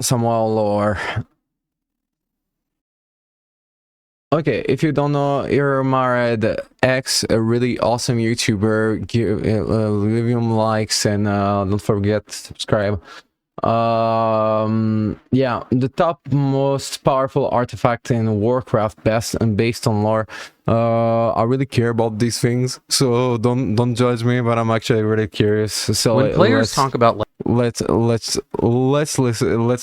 some more lore. Okay, if you don't know Irmared X, a really awesome YouTuber, leave him likes and don't forget to subscribe. Yeah, the top most powerful artifact in Warcraft, based on lore. I really care about these things, so don't judge me, but I'm actually really curious. So when players talk about let's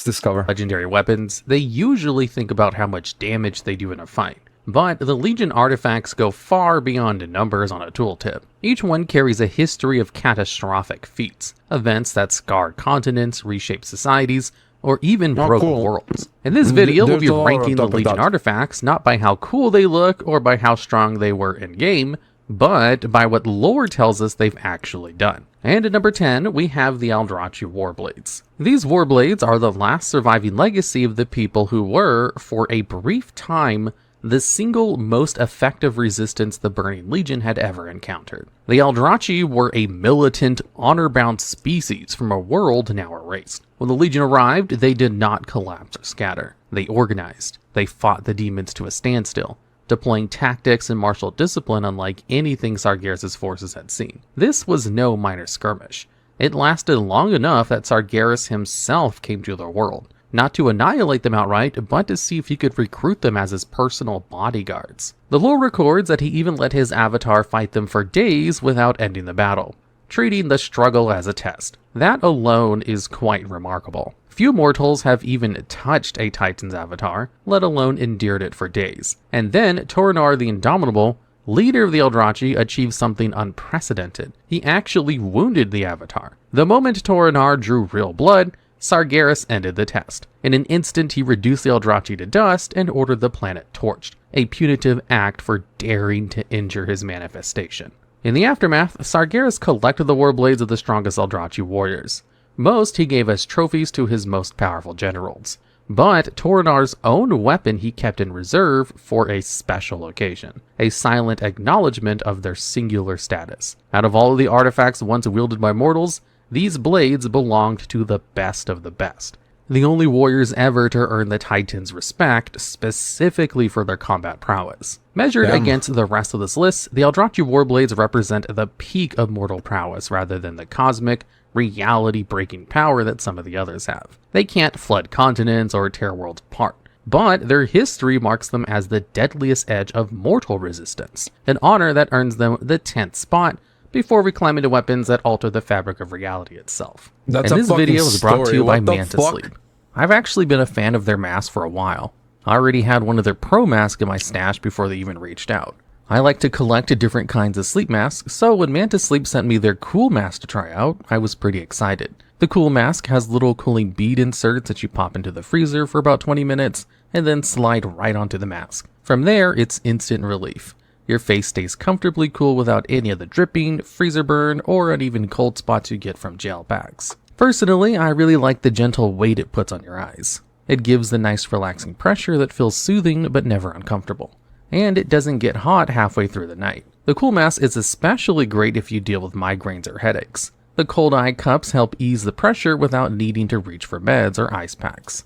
discover legendary weapons, they usually think about how much damage they do in a fight. But the Legion artifacts go far beyond numbers on a tooltip. Each one carries a history of catastrophic feats, events that scarred continents, reshaped societies, or even broke worlds. In this video, we'll be ranking the Legion artifacts not by how cool they look or by how strong they were in-game, but by what lore tells us they've actually done. And at number 10, we have the Eldrachi Warblades. These Warblades are the last surviving legacy of the people who were, for a brief time, the single most effective resistance the Burning Legion had ever encountered. The Eldrachi were a militant, honor-bound species from a world now erased. When the Legion arrived, they did not collapse or scatter. They organized. They fought the demons to a standstill, deploying tactics and martial discipline unlike anything Sargeras' forces had seen. This was no minor skirmish. It lasted long enough that Sargeras himself came to their world, not to annihilate them outright, but to see if he could recruit them as his personal bodyguards. The lore records that he even let his avatar fight them for days without ending the battle, treating the struggle as a test. That alone is quite remarkable. Few mortals have even touched a Titan's avatar, let alone endured it for days. And then Tornar the Indomitable, leader of the Eldrachi, achieved something unprecedented. He actually wounded the avatar. The moment Tornar drew real blood, Sargeras ended the test. In an instant, he reduced the Eldrachi to dust and ordered the planet torched, a punitive act for daring to injure his manifestation. In the aftermath, Sargeras collected the warblades of the strongest Eldrachi warriors. Most he gave as trophies to his most powerful generals, but Tornar's own weapon he kept in reserve for a special occasion, a silent acknowledgement of their singular status. Out of all of the artifacts once wielded by mortals, these blades belonged to the best of the best. The only warriors ever to earn the Titans' respect, specifically for their combat prowess. Measured against the rest of this list, the Eldrachi Warblades represent the peak of mortal prowess rather than the cosmic, reality-breaking power that some of the others have. They can't flood continents or tear worlds apart, but their history marks them as the deadliest edge of mortal resistance, an honor that earns them the 10th spot before we climb into weapons that alter the fabric of reality itself. And this video was brought to you by Mantisleep. I've actually been a fan of their mask for a while. I already had one of their pro masks in my stash before they even reached out. I like to collect different kinds of sleep masks, so when Mantisleep sent me their cool mask to try out, I was pretty excited. The cool mask has little cooling bead inserts that you pop into the freezer for about 20 minutes, and then slide right onto the mask. From there, it's instant relief. Your face stays comfortably cool without any of the dripping, freezer burn, or uneven cold spots you get from gel packs. Personally, I really like the gentle weight it puts on your eyes. It gives the nice relaxing pressure that feels soothing but never uncomfortable. And it doesn't get hot halfway through the night. The cool mask is especially great if you deal with migraines or headaches. The cold eye cups help ease the pressure without needing to reach for meds or ice packs.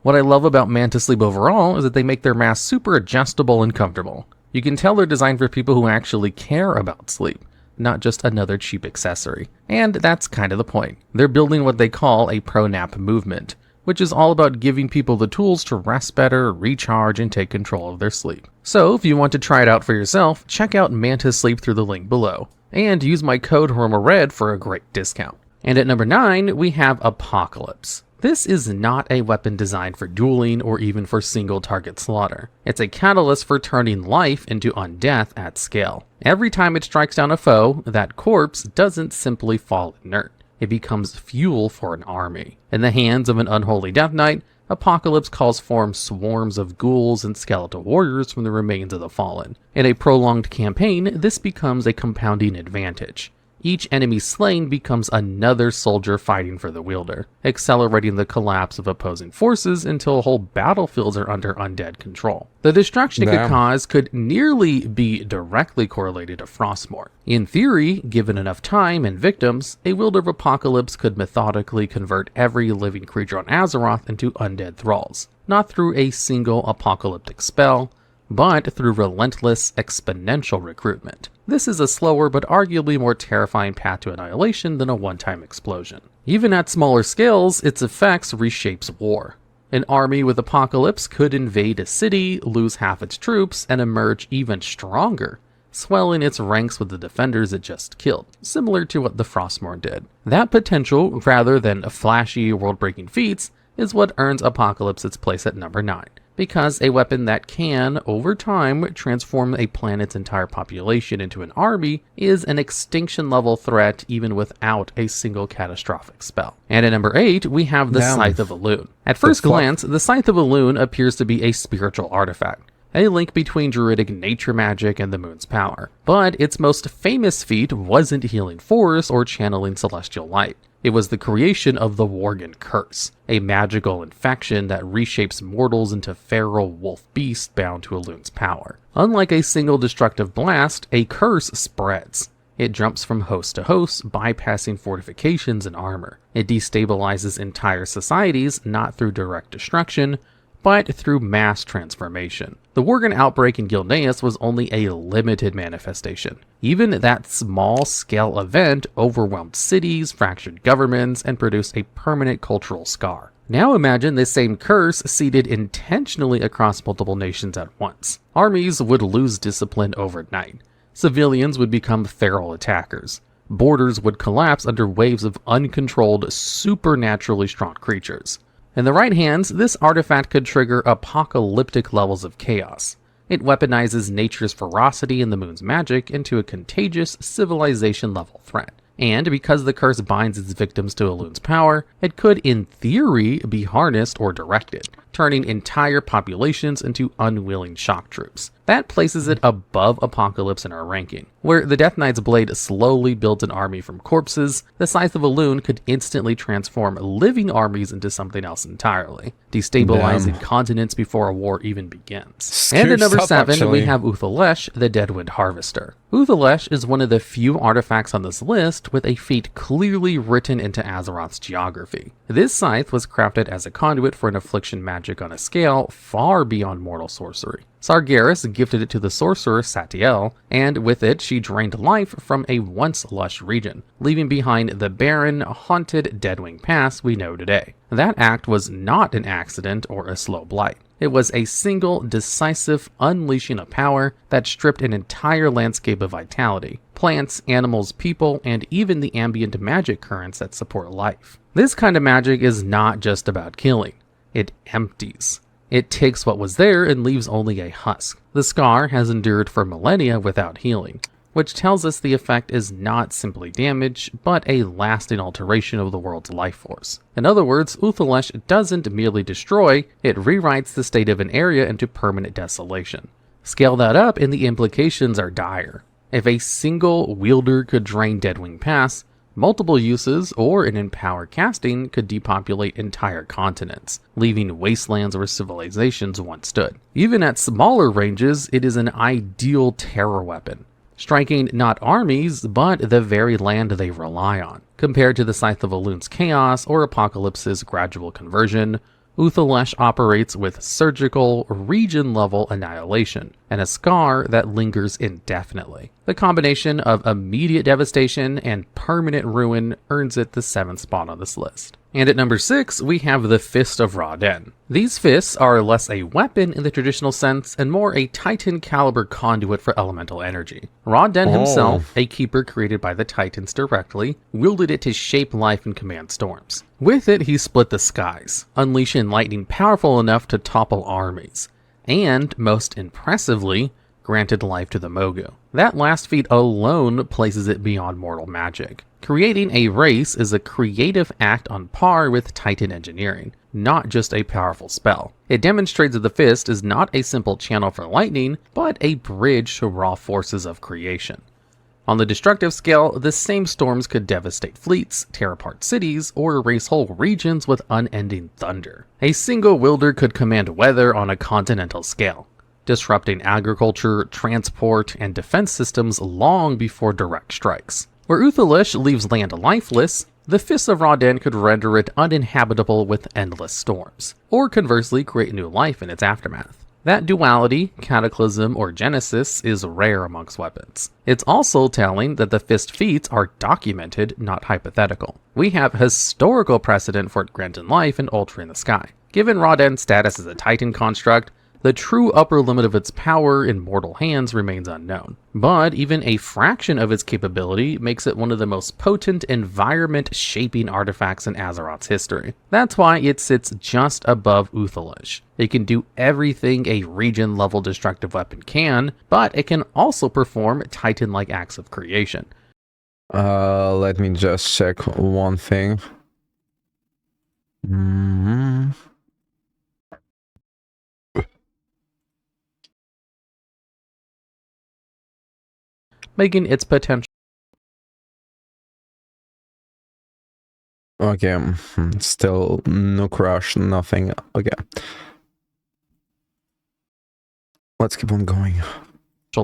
What I love about Mantisleep overall is that they make their masks super adjustable and comfortable. You can tell they're designed for people who actually care about sleep, not just another cheap accessory. And that's kind of the point. They're building what they call a pro-nap movement, which is all about giving people the tools to rest better, recharge, and take control of their sleep. So if you want to try it out for yourself, check out Mantisleep through the link below, and use my code HORMARED for a great discount. And at number 9, we have Apocalypse. This is not a weapon designed for dueling or even for single target slaughter. It's a catalyst for turning life into undeath at scale. Every time it strikes down a foe, that corpse doesn't simply fall inert. It becomes fuel for an army. In the hands of an unholy death knight, Apocalypse calls forth swarms of ghouls and skeletal warriors from the remains of the fallen. In a prolonged campaign, this becomes a compounding advantage. Each enemy slain becomes another soldier fighting for the wielder, accelerating the collapse of opposing forces until whole battlefields are under undead control. The destruction it could cause could nearly be directly correlated to Frostmourne. In theory, given enough time and victims, a wielder of Apocalypse could methodically convert every living creature on Azeroth into undead thralls, not through a single apocalyptic spell, but through relentless, exponential recruitment. This is a slower but arguably more terrifying path to annihilation than a one-time explosion. Even at smaller scales, its effects reshapes war. An army with Apocalypse could invade a city, lose half its troops, and emerge even stronger, swelling its ranks with the defenders it just killed, similar to what the Frostmourne did. That potential, rather than flashy, world-breaking feats, is what earns Apocalypse its place at number 9. Because a weapon that can, over time, transform a planet's entire population into an army is an extinction-level threat even without a single catastrophic spell. And at number 8, we have the Scythe of Elune. At first glance, the Scythe of Elune appears to be a spiritual artifact, a link between druidic nature magic and the moon's power. But its most famous feat wasn't healing force or channeling celestial light. It was the creation of the Worgen Curse, a magical infection that reshapes mortals into feral wolf beasts bound to Elune's power. Unlike a single destructive blast, a curse spreads. It jumps from host to host, bypassing fortifications and armor. It destabilizes entire societies, not through direct destruction, but through mass transformation. The Worgen outbreak in Gilneas was only a limited manifestation. Even that small-scale event overwhelmed cities, fractured governments, and produced a permanent cultural scar. Now imagine this same curse seeded intentionally across multiple nations at once. Armies would lose discipline overnight. Civilians would become feral attackers. Borders would collapse under waves of uncontrolled, supernaturally strong creatures. In the right hands, this artifact could trigger apocalyptic levels of chaos. It weaponizes nature's ferocity and the moon's magic into a contagious, civilization-level threat. And because the curse binds its victims to Elune's power, it could, in theory, be harnessed or directed, turning entire populations into unwilling shock troops. That places it above Apocalypse in our ranking. Where the Death Knight's blade slowly built an army from corpses, the Scythe of Elune could instantly transform living armies into something else entirely, destabilizing continents before a war even begins. And at number 7, we have Uthalesh, the Deadwind Harvester. Uthalesh is one of the few artifacts on this list with a feat clearly written into Azeroth's geography. This scythe was crafted as a conduit for an affliction magic on a scale far beyond mortal sorcery. Sargeras gifted it to the sorcerer Satiel, and with it she drained life from a once lush region, leaving behind the barren, haunted Deadwing Pass we know today. That act was not an accident or a slow blight. It was a single, decisive unleashing of power that stripped an entire landscape of vitality, plants, animals, people, and even the ambient magic currents that support life. This kind of magic is not just about killing. It empties. It takes what was there and leaves only a husk. The scar has endured for millennia without healing, which tells us the effect is not simply damage, but a lasting alteration of the world's life force. In other words, Uthalesh doesn't merely destroy, it rewrites the state of an area into permanent desolation. Scale that up and the implications are dire. If a single wielder could drain Deadwing Pass, multiple uses or an empowered casting could depopulate entire continents, leaving wastelands where civilizations once stood. Even at smaller ranges, it is an ideal terror weapon, striking not armies, but the very land they rely on. Compared to the Scythe of Elune's chaos or Apocalypse's gradual conversion, Uthalesh operates with surgical, region-level annihilation, and a scar that lingers indefinitely. The combination of immediate devastation and permanent ruin earns it the 7th spot on this list. And at number 6, we have the Fist of Ra-Den. These fists are less a weapon in the traditional sense and more a Titan caliber conduit for elemental energy. Ra-Den himself, a keeper created by the Titans directly, wielded it to shape life and command storms. With it, he split the skies, unleashing lightning powerful enough to topple armies, and, most impressively, granted life to the Mogu. That last feat alone places it beyond mortal magic. Creating a race is a creative act on par with Titan engineering, not just a powerful spell. It demonstrates that the Fist is not a simple channel for lightning, but a bridge to raw forces of creation. On the destructive scale, the same storms could devastate fleets, tear apart cities, or erase whole regions with unending thunder. A single wielder could command weather on a continental scale, disrupting agriculture, transport, and defense systems long before direct strikes. Where Uthalish leaves land lifeless, the Fists of Ra-Den could render it uninhabitable with endless storms, or conversely create new life in its aftermath. That duality, cataclysm, or genesis is rare amongst weapons. It's also telling that the Fist feats are documented, not hypothetical. We have historical precedent for it granting life in Ultra in the Sky. Given Ra-Den's status as a Titan construct, the true upper limit of its power in mortal hands remains unknown, but even a fraction of its capability makes it one of the most potent environment-shaping artifacts in Azeroth's history. That's why it sits just above Uthalish. It can do everything a region-level destructive weapon can, but it can also perform Titan-like acts of creation. Let me just check one thing. Making its potential. Okay, still no crush, nothing. Okay. Let's keep on going.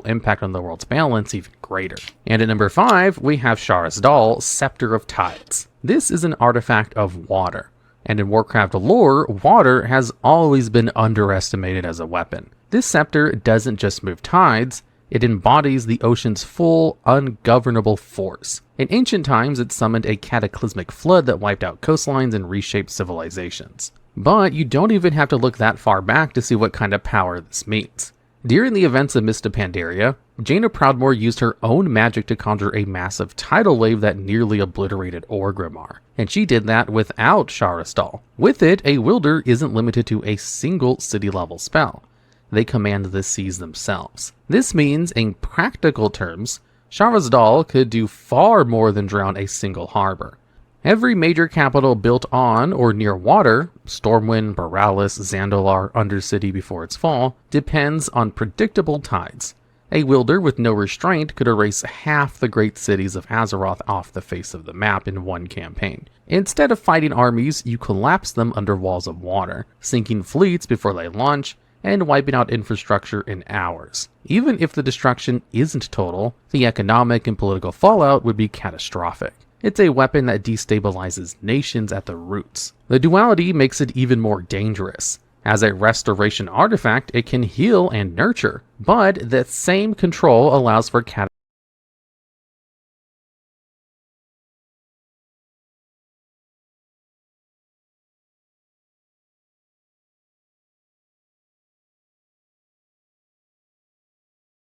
Impact on the world's balance even greater. And at number 5, we have Shara's Doll, Scepter of Tides. This is an artifact of water, and in Warcraft lore, water has always been underestimated as a weapon. This scepter doesn't just move tides, it embodies the ocean's full, ungovernable force. In ancient times, it summoned a cataclysmic flood that wiped out coastlines and reshaped civilizations. But you don't even have to look that far back to see what kind of power this means. During the events of Mists of Pandaria, Jaina Proudmoore used her own magic to conjure a massive tidal wave that nearly obliterated Orgrimmar, and she did that without Shara's Doll. With it, a wielder isn't limited to a single city-level spell. They command the seas themselves. This means, in practical terms, Shara's Doll could do far more than drown a single harbor. Every major capital built on or near water, Stormwind, Borealis, Zandalar, Undercity before its fall, depends on predictable tides. A wielder with no restraint could erase half the great cities of Azeroth off the face of the map in one campaign. Instead of fighting armies, you collapse them under walls of water, sinking fleets before they launch, and wiping out infrastructure in hours. Even if the destruction isn't total, the economic and political fallout would be catastrophic. It's a weapon that destabilizes nations at the roots. The duality makes it even more dangerous. As a restoration artifact, it can heal and nurture, but that same control allows for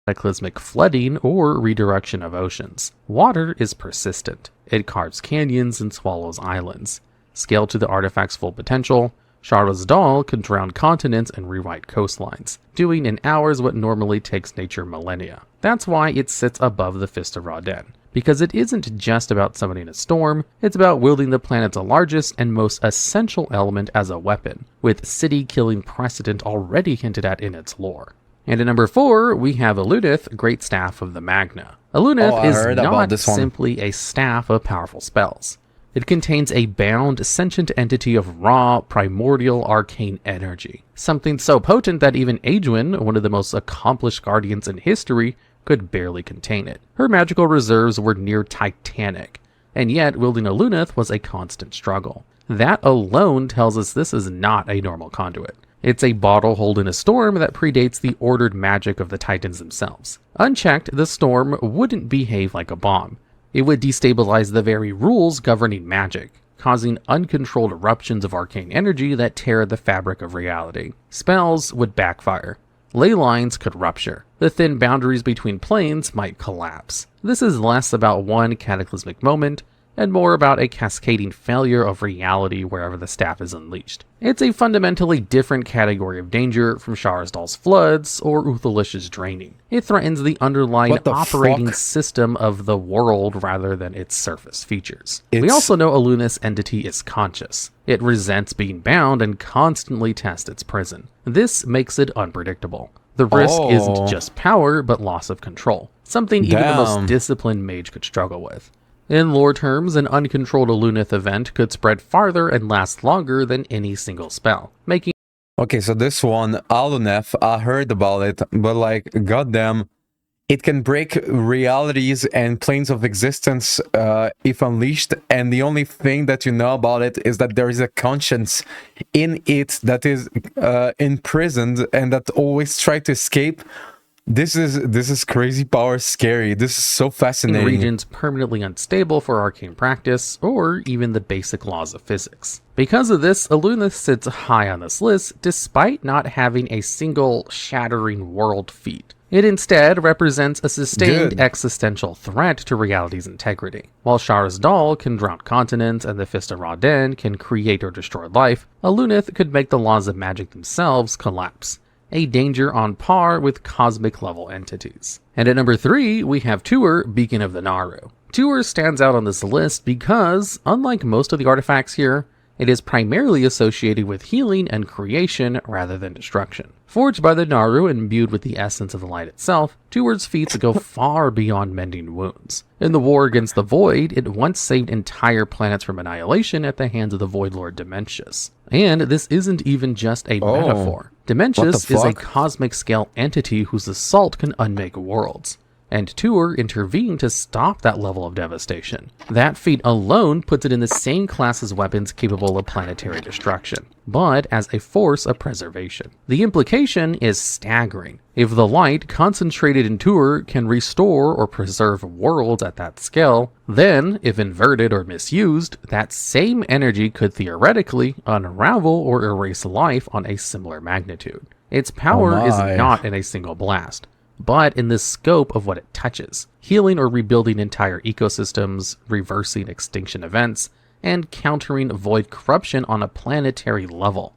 cataclysmic flooding or redirection of oceans. Water is persistent. It carves canyons and swallows islands. Scaled to the artifact's full potential, Shara's Doll can drown continents and rewrite coastlines, doing in hours what normally takes nature millennia. That's why it sits above the Fist of Ra-Den, because it isn't just about summoning a storm, it's about wielding the planet's largest and most essential element as a weapon, with city-killing precedent already hinted at in its lore. And at number 4, we have Alunith, Great Staff of the Magna. Alunith is not simply a staff of powerful spells. It contains a bound, sentient entity of raw, primordial, arcane energy. Something so potent that even Aegwynn, one of the most accomplished guardians in history, could barely contain it. Her magical reserves were near titanic, and yet wielding Alunith was a constant struggle. That alone tells us this is not a normal conduit. It's a bottle holding a storm that predates the ordered magic of the Titans themselves. Unchecked, the storm wouldn't behave like a bomb. It would destabilize the very rules governing magic, causing uncontrolled eruptions of arcane energy that tear the fabric of reality. Spells would backfire. Ley lines could rupture. The thin boundaries between planes might collapse. This is less about one cataclysmic moment and more about a cascading failure of reality wherever the staff is unleashed. It's a fundamentally different category of danger from Shara's Doll's floods or Uthalish's draining. It threatens the underlying operating system of the world rather than its surface features. We also know Alunith's entity is conscious. It resents being bound and constantly tests its prison. This makes it unpredictable. The risk isn't Oh. just power, but loss of control, something even the most Damn. disciplined mage could struggle with. In lore terms, an uncontrolled Alunith event could spread farther and last longer than any single spell, making Okay, so this one, Alunef, I heard about it, but like, goddamn, it can break realities and planes of existence if unleashed, and the only thing that you know about it is that there is a conscience in it that is imprisoned and that always try to escape. This is crazy power, scary. This is so fascinating. regions permanently unstable for arcane practice, or even the basic laws of physics. Because of this, Alunith sits high on this list, despite not having a single shattering world feat. It instead represents a sustained Good. existential threat to reality's integrity. While Shara's Doll can drown continents and the Fist of Ra-Den can create or destroy life, Alunith could make the laws of magic themselves collapse. A danger on par with cosmic level entities. And at number 3, we have Tuer, Beacon of the Naru. Tuer stands out on this list because, unlike most of the artifacts here, it is primarily associated with healing and creation rather than destruction. Forged by the Naru and imbued with the essence of the light itself, Tuer's feats go far beyond mending wounds. In the war against the Void, it once saved entire planets from annihilation at the hands of the Void Lord Dementius. And this isn't even just a metaphor. Dementius is a cosmic scale entity whose assault can unmake worlds, and Tuer intervened to stop that level of devastation. That feat alone puts it in the same class as weapons capable of planetary destruction, but as a force of preservation. The implication is staggering. If the light concentrated in Tuer can restore or preserve worlds at that scale, then, if inverted or misused, that same energy could theoretically unravel or erase life on a similar magnitude. Its power is not in a single blast, but in the scope of what it touches, healing or rebuilding entire ecosystems, reversing extinction events, and countering void corruption on a planetary level.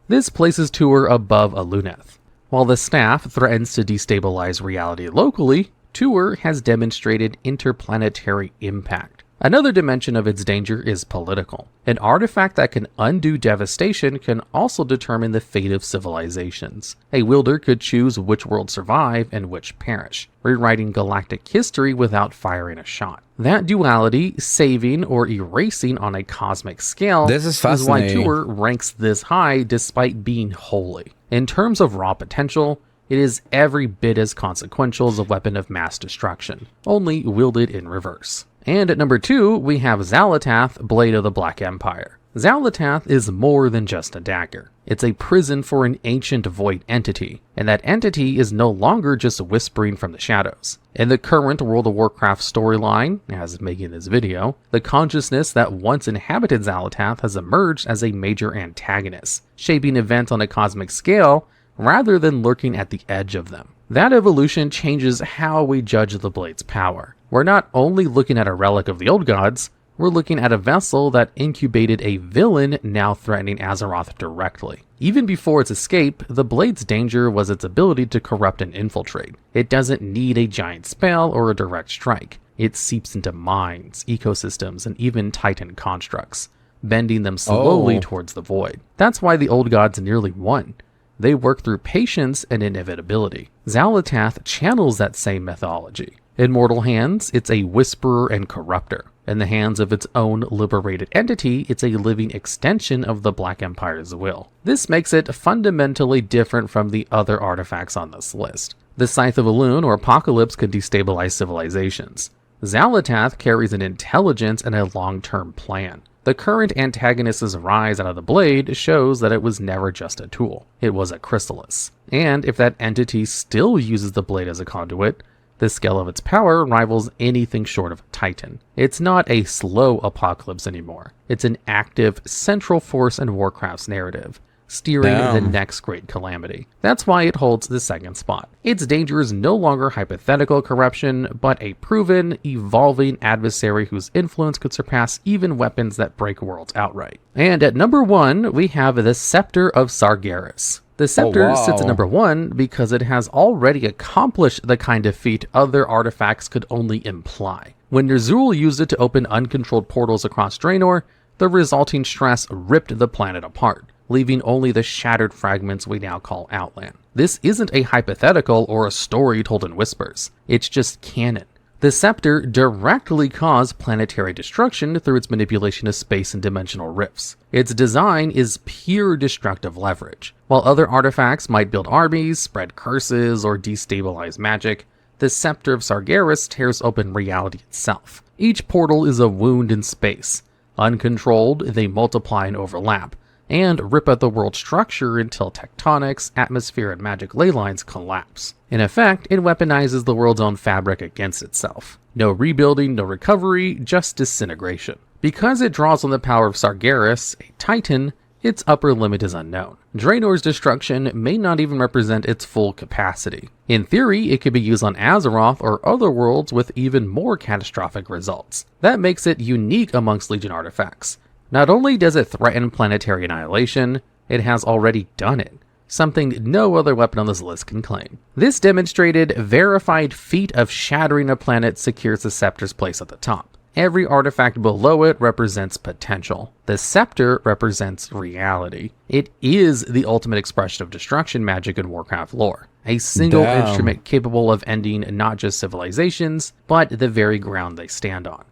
This places Tuer above Alunith. While the staff threatens to destabilize reality locally, Tuer has demonstrated interplanetary impact. Another dimension of its danger is political. An artifact that can undo devastation can also determine the fate of civilizations. A wielder could choose which worlds survive and which perish, rewriting galactic history without firing a shot. That duality, saving or erasing on a cosmic scale, This is fascinating. why Tuer ranks this high despite being holy. In terms of raw potential, it is every bit as consequential as a weapon of mass destruction, only wielded in reverse. And at number 2, we have Xal'atath, Blade of the Black Empire. Xal'atath is more than just a dagger. It's a prison for an ancient void entity, and that entity is no longer just whispering from the shadows. In the current World of Warcraft storyline, as making this video, the consciousness that once inhabited Xal'atath has emerged as a major antagonist, shaping events on a cosmic scale rather than lurking at the edge of them. That evolution changes how we judge the Blade's power. We're not only looking at a relic of the old gods, we're looking at a vessel that incubated a villain now threatening Azeroth directly. Even before its escape, the Blade's danger was its ability to corrupt and infiltrate. It doesn't need a giant spell or a direct strike. It seeps into minds, ecosystems, and even Titan constructs, bending them slowly towards the void. That's why the old gods nearly won. They work through patience and inevitability. Xal'atath channels that same methodology. In mortal hands, it's a whisperer and corrupter. In the hands of its own liberated entity, it's a living extension of the Black Empire's will. This makes it fundamentally different from the other artifacts on this list. The Scythe of Elune or Apocalypse can destabilize civilizations. Xal'atath carries an intelligence and a long-term plan. The current antagonist's rise out of the blade shows that it was never just a tool. It was a chrysalis. And if that entity still uses the blade as a conduit, the scale of its power rivals anything short of a titan. It's not a slow apocalypse anymore. It's an active, central force in Warcraft's narrative, steering the next great calamity. That's why it holds the second spot. Its danger is no longer hypothetical corruption, but a proven, evolving adversary whose influence could surpass even weapons that break worlds outright. And at number 1, we have the Scepter of Sargeras. The Scepter sits at number 1 because it has already accomplished the kind of feat other artifacts could only imply. When Ner'zhul used it to open uncontrolled portals across Draenor, the resulting stress ripped the planet apart. leaving only the shattered fragments we now call Outland. This isn't a hypothetical or a story told in whispers. It's just canon. The scepter directly caused planetary destruction through its manipulation of space and dimensional rifts. Its design is pure destructive leverage. While other artifacts might build armies, spread curses, or destabilize magic, the Scepter of Sargeras tears open reality itself. Each portal is a wound in space. Uncontrolled, they multiply and overlap, and rip at the world's structure until tectonics, atmosphere, and magic ley lines collapse. In effect, it weaponizes the world's own fabric against itself. No rebuilding, no recovery, just disintegration. Because it draws on the power of Sargeras, a titan, its upper limit is unknown. Draenor's destruction may not even represent its full capacity. In theory, it could be used on Azeroth or other worlds with even more catastrophic results. That makes it unique amongst Legion artifacts. Not only does it threaten planetary annihilation, it has already done it, something no other weapon on this list can claim. This demonstrated, verified feat of shattering a planet secures the Scepter's place at the top. Every artifact below it represents potential. The Scepter represents reality. It is the ultimate expression of destruction magic in Warcraft lore. A single instrument capable of ending not just civilizations, but the very ground they stand on.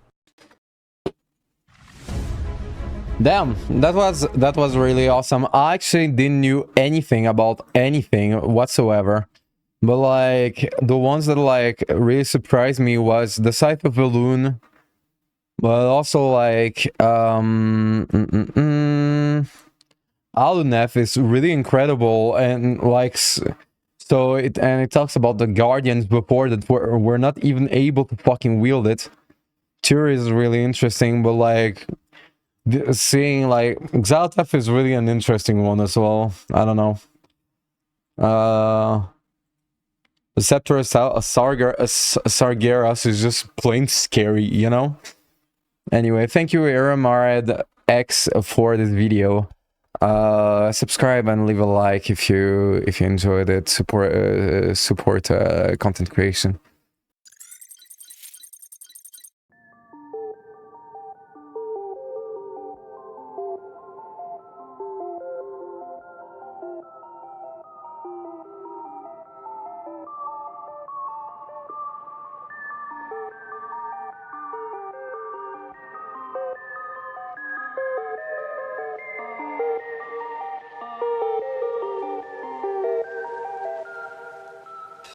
Damn, that was really awesome. I actually didn't knew anything about anything whatsoever. But like the ones that like really surprised me was the Scythe of Elune, but also like Aluneth is really incredible, and like so it talks about the Guardians before that were not even able to fucking wield it. Tyr is really interesting, but like seeing like Xaltef is really an interesting one as well. I don't know. The Scepter of Sargeras is just plain scary, you know? Anyway, thank you Iramarad X for this video. Subscribe and leave a like if you enjoyed it. Support content creation.